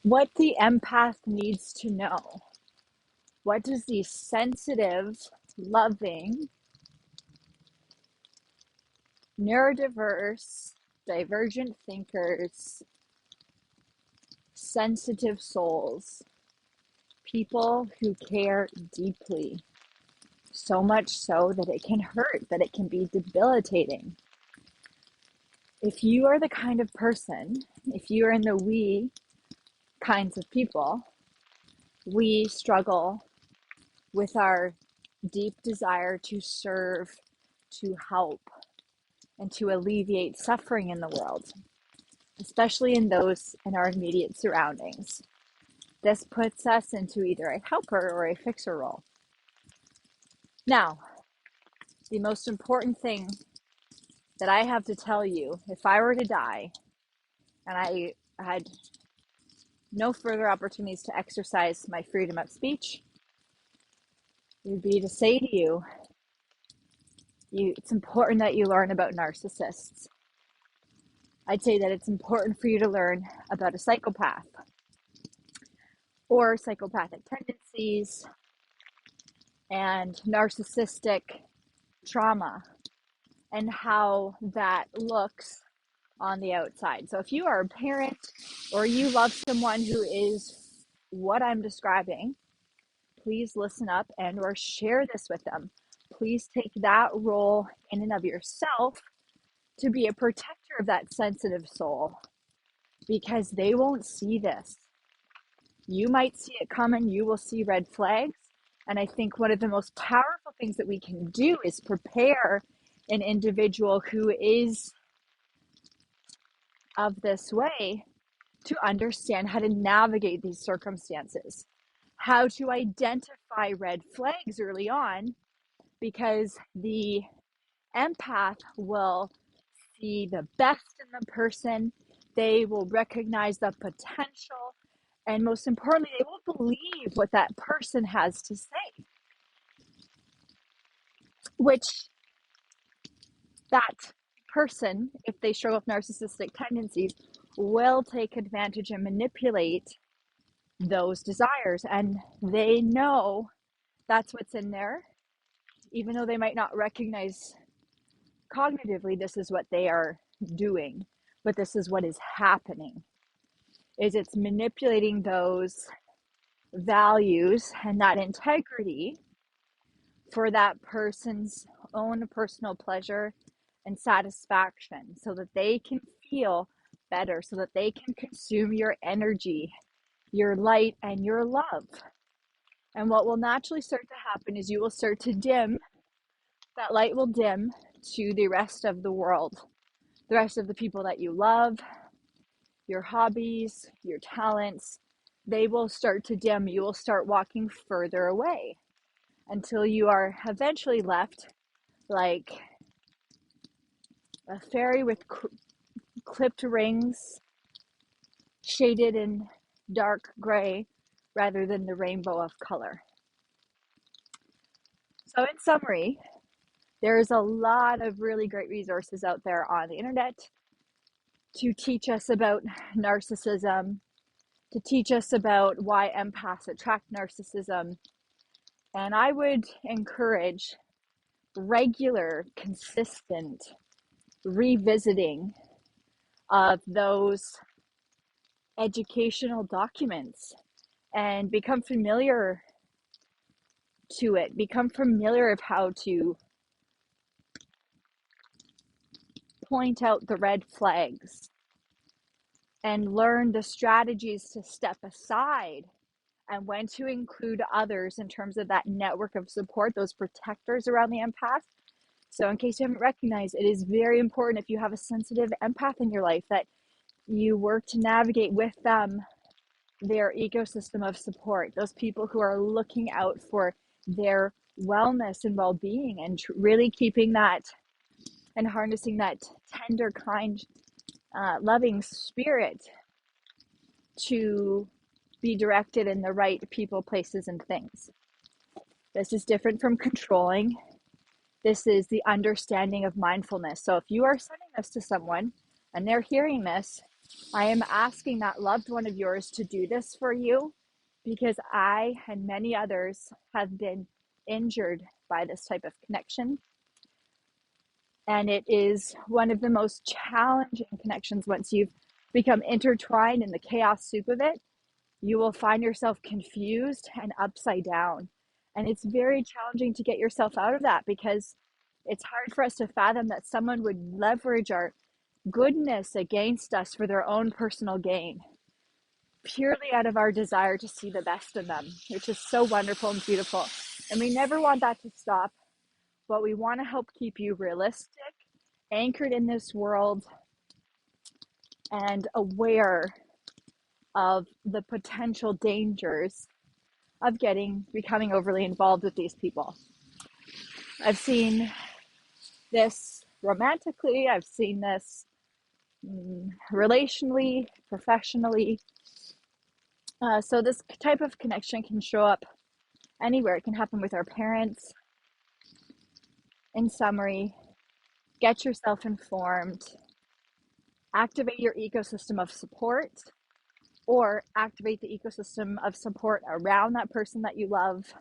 What the empath needs to know. What does the sensitive, loving, neurodiverse, divergent thinkers, sensitive souls, people who care deeply, so much so that it can hurt, that it can be debilitating. If you are the kind of person, if you are in the we kinds of people, we struggle with our deep desire to serve, to help, and to alleviate suffering in the world, especially in those in our immediate surroundings. This puts us into either a helper or a fixer role. Now, the most important thing that I have to tell you, if I were to die and I had no further opportunities to exercise my freedom of speech, would be to say to you, it's important that you learn about narcissists. I'd say that it's important for you to learn about a psychopath or psychopathic tendencies and narcissistic trauma and how that looks on the outside. So if you are a parent or you love someone who is what I'm describing, please listen up and or share this with them. Please take that role in and of yourself to be a protector of that sensitive soul, because they won't see this. You might see it coming, you will see red flags. And I think one of the most powerful things that we can do is prepare an individual who is of this way to understand how to navigate these circumstances, how to identify red flags early on, because the empath will see the best in the person, they will recognize the potential, and most importantly, they will believe what that person has to say, which that person, if they struggle with narcissistic tendencies, will take advantage and manipulate those desires. And they know that's what's in there, even though they might not recognize cognitively this is what they are doing, but this is what is happening. Is it's manipulating those values and that integrity for that person's own personal pleasure and satisfaction, so that they can feel better, so that they can consume your energy, your light, and your love. And what will naturally start to happen is you will start to dim, that light will dim to the rest of the world, the rest of the people that you love, your hobbies, your talents. They will start to dim. You will start walking further away until you are eventually left like a fairy with clipped rings, shaded in dark gray rather than the rainbow of color. So in summary, there's a lot of really great resources out there on the internet to teach us about narcissism, to teach us about why empaths attract narcissism. And I would encourage regular, consistent revisiting of those educational documents and become familiar to it, become familiar of how to point out the red flags and learn the strategies to step aside and when to include others in terms of that network of support, those protectors around the empath. So in case you haven't recognized, it is very important if you have a sensitive empath in your life that you work to navigate with them their ecosystem of support, those people who are looking out for their wellness and well-being, and really keeping that and harnessing that tender, kind, loving spirit to be directed in the right people, places, and things. This is different from controlling. This is the understanding of mindfulness. So if you are sending this to someone and they're hearing this, I am asking that loved one of yours to do this for you because I and many others have been injured by this type of connection. And it is one of the most challenging connections. Once you've become intertwined in the chaos soup of it, you will find yourself confused and upside down. And it's very challenging to get yourself out of that because it's hard for us to fathom that someone would leverage our goodness against us for their own personal gain, purely out of our desire to see the best in them, which is so wonderful and beautiful. And we never want that to stop, but we want to help keep you realistic, anchored in this world, and aware of the potential dangers of becoming overly involved with these people. I've seen this romantically, I've seen this relationally, professionally. So this type of connection can show up anywhere. It can happen with our parents. In summary, get yourself informed, activate your ecosystem of support, or activate the ecosystem of support around that person that you love.